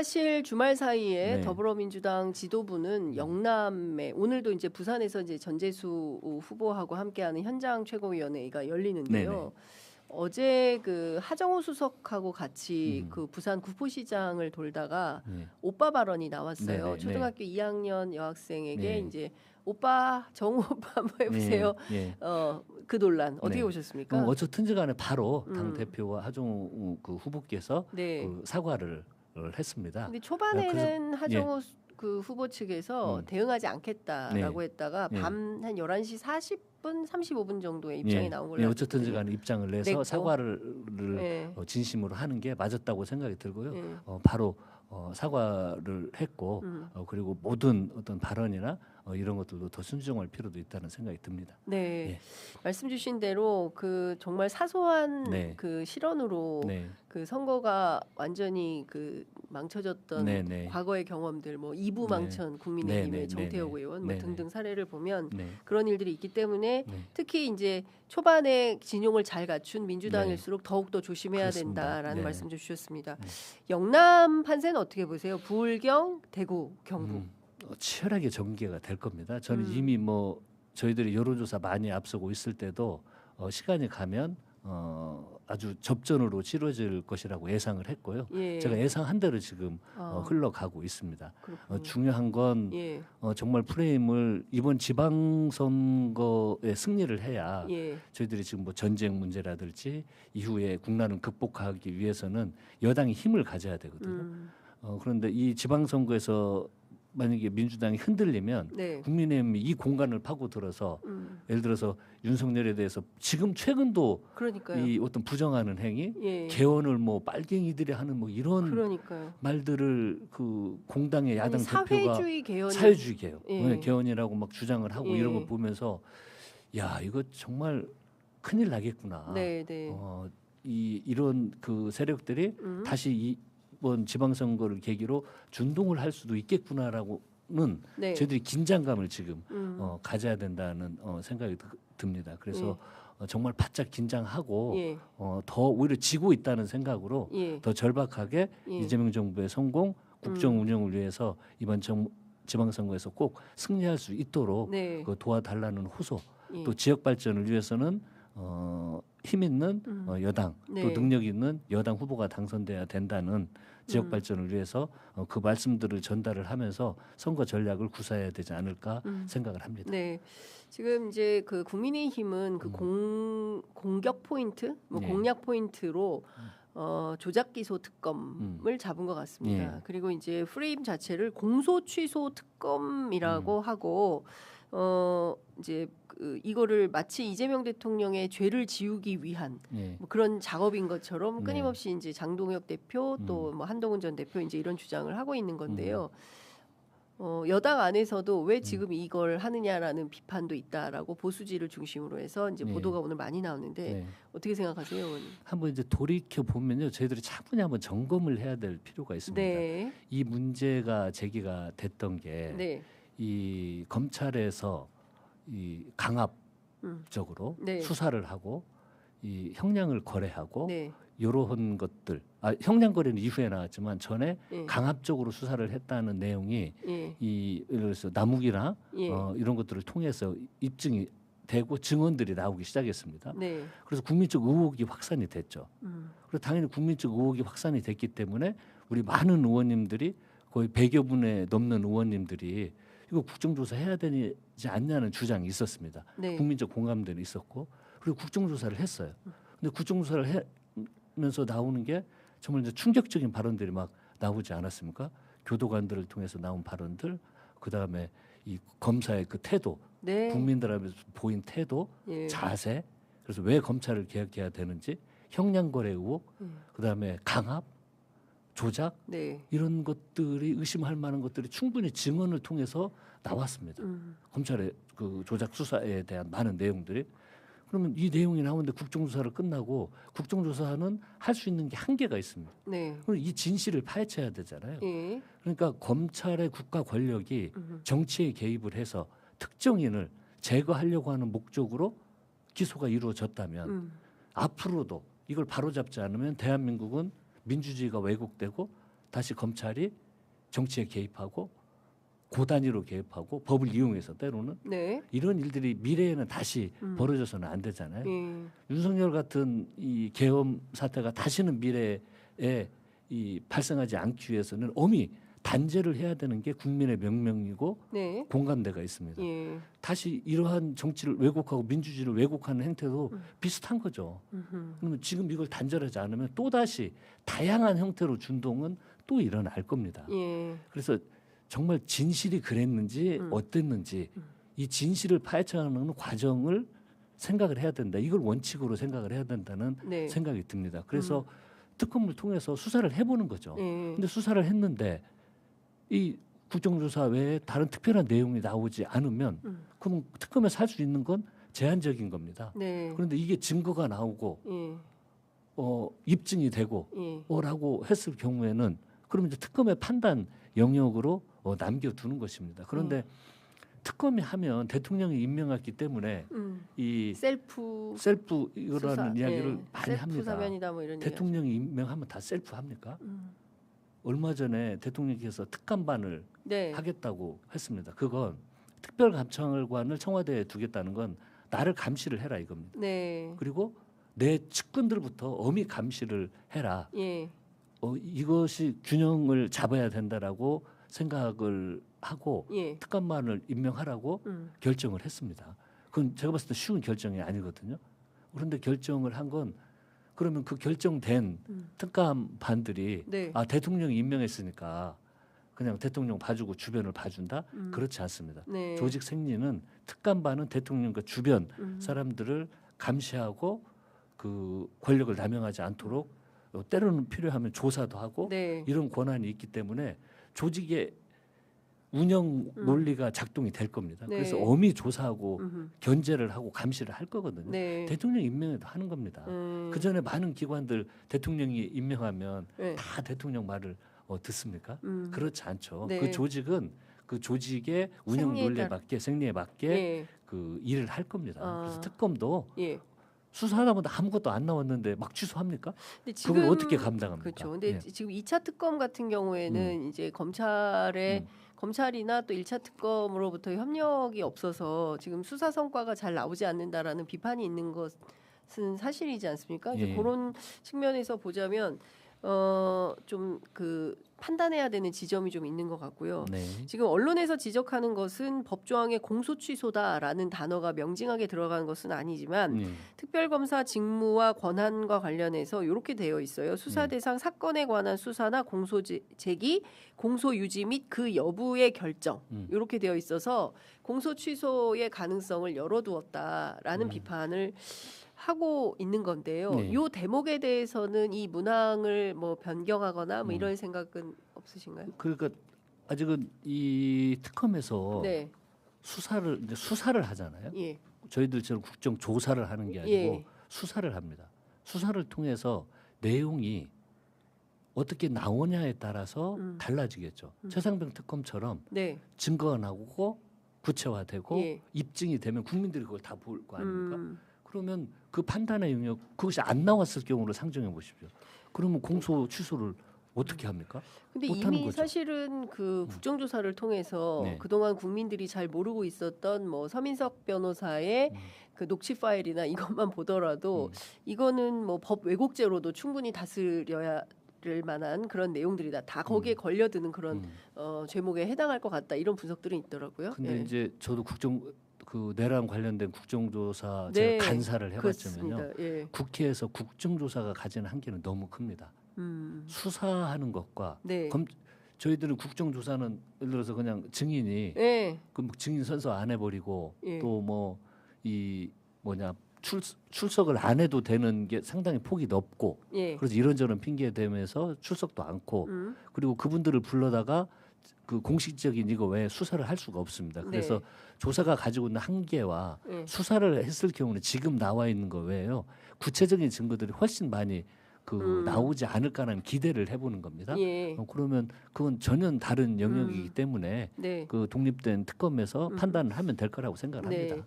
사실 주말 사이에 네. 더불어민주당 지도부는 영남에 오늘도 이제 부산에서 이제 전재수 후보하고 함께하는 현장 최고위원회가 열리는데요. 네네. 어제 그 하정우 수석하고 같이 음. 그 부산 구포시장을 돌다가 네. 오빠 발언이 나왔어요. 네네, 초등학교 2학년 여학생에게 네. 이제 오빠 정우 오빠 한번 해보세요. 예. 그 논란 어떻게 네. 보셨습니까? 어쨌든지간에 바로 당 대표와 하정우 그 후보께서 네. 그 사과를 했습니다. 근데 초반에는 그래서- 하정우 그 후보 측에서 대응하지 않겠다라고 네. 했다가 네. 밤 한 11시 40분, 35분 정도에 입장이 나온 걸로 예, 알고 어쨌든지간에 입장을 내서 냈고. 사과를 네. 진심으로 하는 게 맞았다고 생각이 들고요. 네. 바로 사과를 했고 그리고 모든 어떤 발언이나 이런 것들도 더 순종할 필요도 있다는 생각이 듭니다. 네, 예. 말씀 주신 대로 그 정말 사소한 네. 그 실언으로 네. 그 선거가 완전히 그 망쳐졌던 네. 과거의 경험들, 뭐 이부망천 국민의힘의 네. 정태호 의원 뭐 네. 등등 사례를 보면 네. 그런 일들이 있기 때문에 네. 특히 이제 초반에 진용을 잘 갖춘 민주당일수록 더욱 더 조심해야 그렇습니다. 된다라는 네. 말씀 좀 주셨습니다. 영남 판세는 어떻게 보세요? 부울경, 대구, 경북. 치열하게 전개가 될 겁니다. 저는 음. 이미 뭐 저희들이 여론조사 많이 앞서고 있을 때도 시간이 가면 아주 접전으로 치러질 것이라고 예상을 했고요. 예. 제가 예상한 대로 지금 흘러가고 있습니다. 그렇군요. 중요한 건 예. 정말 프레임을 이번 지방선거에 승리를 해야 예. 저희들이 지금 뭐 전쟁 문제라든지 이후에 국난을 극복하기 위해서는 여당이 힘을 가져야 되거든요. 그런데 이 지방선거에서 만약에 민주당이 흔들리면 네. 국민의힘이 이 공간을 파고들어서 예를 들어서 윤석열에 대해서 지금 최근도 그러니까요. 이 어떤 부정하는 행위, 예. 개헌을 뭐 빨갱이들이 하는 뭐 이런 그러니까요. 말들을 그 공당의 야당 아니, 대표가 사회주의 개헌 사회주의 개헌, 예. 개헌이라고 막 주장을 하고 예. 이런 거 보면서 야 이거 정말 큰일 나겠구나. 네, 네. 이런 그 세력들이 다시 이번 지방선거를 계기로 준동을 할 수도 있겠구나라고는 네. 저희들이 긴장감을 지금 가져야 된다는 생각이 듭니다. 그래서 정말 바짝 긴장하고 예. 더 오히려 지고 있다는 생각으로 예. 더 절박하게 예. 이재명 정부의 성공, 국정 운영을 위해서 이번 지방선거에서 꼭 승리할 수 있도록 네. 도와달라는 호소, 예. 또 지역 발전을 위해서는 힘 있는 여당, 네. 또 능력 있는 여당 후보가 당선돼야 된다는 지역 발전을 위해서 그 말씀들을 전달을 하면서 선거 전략을 구사해야 되지 않을까 생각을 합니다. 네. 지금 이제 그 국민의힘은 그 공격 포인트, 뭐 네. 공략 포인트로 조작 기소 특검을 잡은 것 같습니다. 예. 그리고 이제 프레임 자체를 공소 취소 특검이라고 하고 이제 이거를 마치 이재명 대통령의 죄를 지우기 위한 예. 뭐 그런 작업인 것처럼 네. 끊임없이 이제 장동혁 대표 또 뭐 한동훈 전 대표 이제 이런 주장을 하고 있는 건데요. 여당 안에서도 왜 지금 이걸 하느냐라는 비판도 있다라고 보수지를 중심으로 해서 이제 네. 보도가 오늘 많이 나오는데 네. 어떻게 생각하세요, 의원님? 한번 이제 돌이켜 보면요, 저희들이 차분히 한번 점검을 해야 될 필요가 있습니다. 네, 이 문제가 제기가 됐던 게 네, 이 검찰에서 이 강압적으로 네. 수사를 하고 이 형량을 거래하고 네, 이런 것들, 형량 거래는 이후에 나왔지만 전에 예. 강압적으로 수사를 했다는 내용이 예, 이 예를 들어서 남욱이나 예. 이런 것들을 통해서 입증이 되고 증언들이 나오기 시작했습니다. 네, 그래서 국민적 의혹이 확산이 됐죠. 음, 그리고 당연히 국민적 의혹이 확산이 됐기 때문에 우리 많은 의원님들이 거의 100여 분에 넘는 의원님들이 이거 국정조사 해야 되지 않냐는 주장이 있었습니다. 네. 국민적 공감대는 있었고 그리고 국정조사를 했어요. 근데 국정조사를 하면서 나오는 게 정말 이제 충격적인 발언들이 막 나오지 않았습니까? 교도관들을 통해서 나온 발언들, 그 다음에 이 검사의 그 태도, 네, 국민들 앞에서 보인 태도, 예. 자세, 그래서 왜 검찰을 개혁해야 되는지, 형량거래 의혹, 그 다음에 강압, 조작 네, 이런 것들이 의심할 만한 것들이 충분히 증언을 통해서 나왔습니다. 검찰의 그 조작 수사에 대한 많은 내용들이. 그러면 이 내용이 나오는데 국정조사를 끝나고 국정조사는 할 수 있는 게 한계가 있습니다. 네, 그리고 이 진실을 파헤쳐야 되잖아요. 예, 그러니까 검찰의 국가 권력이 정치에 개입을 해서 특정인을 제거하려고 하는 목적으로 기소가 이루어졌다면 앞으로도 이걸 바로잡지 않으면 대한민국은 민주주의가 왜곡되고 다시 검찰이 정치에 개입하고 고단위로 개입하고 법을 이용해서 때로는 네. 이런 일들이 미래에는 다시 벌어져서는 안 되잖아요. 예. 윤석열 같은 이 계엄 사태가 다시는 미래에 이 발생하지 않기 위해서는 엄히 단죄를 해야 되는 게 국민의 명령이고 네. 공감대가 있습니다. 예. 다시 이러한 정치를 왜곡하고 민주주의를 왜곡하는 행태도 비슷한 거죠. 그러면 지금 이걸 단절하지 않으면 또 다시 다양한 형태로 준동은 또 일어날 겁니다. 예. 그래서 정말 진실이 그랬는지 어땠는지 이 진실을 파헤쳐가는 과정을 생각을 해야 된다. 이걸 원칙으로 생각을 해야 된다는 네. 생각이 듭니다. 그래서 특검을 통해서 수사를 해보는 거죠. 예. 근데 수사를 했는데 이 국정조사 외에 다른 특별한 내용이 나오지 않으면 그럼 특검에서 할 수 있는 건 제한적인 겁니다. 네. 그런데 이게 증거가 나오고 예. 입증이 되고 예. 라고 했을 경우에는 그러면 이제 특검의 판단 영역으로 남겨두는 것입니다. 그런데 특검이 하면 대통령이 임명했기 때문에 이 셀프 이거라는 수사, 이야기를 예. 많이 셀프 합니다. 사면이다 뭐 이런 대통령이 임명하면 다 셀프 합니까? 얼마 전에 대통령께서 특감반을 네. 하겠다고 했습니다. 그건 특별감찰관을 청와대에 두겠다는 건 나를 감시를 해라 이겁니다. 네. 그리고 내 측근들부터 엄히 감시를 해라. 예. 이것이 균형을 잡아야 된다라고 생각을 하고 예. 특감반을 임명하라고 결정을 했습니다. 그건 제가 봤을 때 쉬운 결정이 아니거든요. 그런데 결정을 한 건 그러면 그 결정된 특감반들이 네. 대통령이 임명했으니까 그냥 대통령 봐주고 주변을 봐준다? 그렇지 않습니다. 네. 조직 생리는 특감반은 대통령과 주변 사람들을 감시하고 그 권력을 남용하지 않도록 때로는 필요하면 조사도 하고 네. 이런 권한이 있기 때문에 조직의 운영 논리가 작동이 될 겁니다. 네. 그래서 엄히 조사하고 견제를 하고 감시를 할 거거든요. 네. 대통령 임명에도 하는 겁니다. 그 전에 많은 기관들 대통령이 임명하면 네. 다 대통령 말을 듣습니까? 음. 그렇지 않죠. 네. 그 조직은 그 조직의 운영 생리에 논리에 따라. 맞게 생리에 맞게 예. 그 일을 할 겁니다. 아. 그래서 특검도 예. 수사하다 보다 아무것도 안 나왔는데 막 취소합니까? 근데 그걸 어떻게 감당합니까? 그렇죠. 근데 예. 지금 2차 특검 같은 경우에는 이제 검찰이나 또 1차 특검으로부터 협력이 없어서 지금 수사 성과가 잘 나오지 않는다라는 비판이 있는 것은 사실이지 않습니까? 이제 예. 그런 측면에서 보자면 좀 그 판단해야 되는 지점이 좀 있는 것 같고요. 네. 지금 언론에서 지적하는 것은 법조항의 공소 취소다라는 단어가 명징하게 들어간 것은 아니지만 네. 특별검사 직무와 권한과 관련해서 이렇게 되어 있어요. 수사 대상 사건에 관한 수사나 공소 제기, 공소 유지 및 그 여부의 결정 이렇게 되어 있어서 공소 취소의 가능성을 열어두었다라는 비판을 하고 있는 건데요. 네. 이 대목에 대해서는 이 문항을 뭐 변경하거나 뭐 이런 생각은 없으신가요? 그러니까 아직은 이 특검에서 네, 수사를 하잖아요. 예, 저희들처럼 국정 조사를 하는 게 아니고 예. 수사를 합니다. 수사를 통해서 내용이 어떻게 나오냐에 따라서 달라지겠죠. 최상병 특검처럼 네, 증거가 나오고 구체화되고 예. 입증이 되면 국민들이 그걸 다 볼 거 아닙니까? 음, 그러면 그 판단의 영역 그것이 안 나왔을 경우를 상정해 보십시오. 그러면 공소 취소를 어떻게 합니까? 근데 못하는 이미 거죠. 사실은 그 국정조사를 통해서 네. 그동안 국민들이 잘 모르고 있었던 뭐 서민석 변호사의 그 녹취 파일이나 이것만 보더라도 이거는 뭐 법 왜곡죄로도 충분히 다스려야 를 만한 그런 내용들이다. 다 거기에 걸려드는 그런 죄목에 해당할 것 같다. 이런 분석들이 있더라고요. 근데 예. 이제 저도 그 내란 관련된 국정조사 네, 제가 간사를 해봤자면요. 그렇습니다. 예. 국회에서 국정조사가 가지는 한계는 너무 큽니다. 수사하는 것과 네. 저희들은 국정조사는 예를 들어서 그냥 증인이 예. 그 증인 선서 안 해버리고 예. 또 뭐 이 출석을 안 해도 되는 게 상당히 폭이 넓고 예. 그래서 이런저런 핑계 대면서 출석도 않고 그리고 그분들을 불러다가 그 공식적인 이거 외에 수사를 할 수가 없습니다. 그래서 네. 조사가 가지고 있는 한계와 예. 수사를 했을 경우는 지금 나와 있는 거 외에요. 구체적인 증거들이 훨씬 많이 나오지 않을까라는 기대를 해보는 겁니다. 예. 그러면 그건 전혀 다른 영역이기 때문에 네. 그 독립된 특검에서 판단을 하면 될 거라고 생각을 네. 합니다.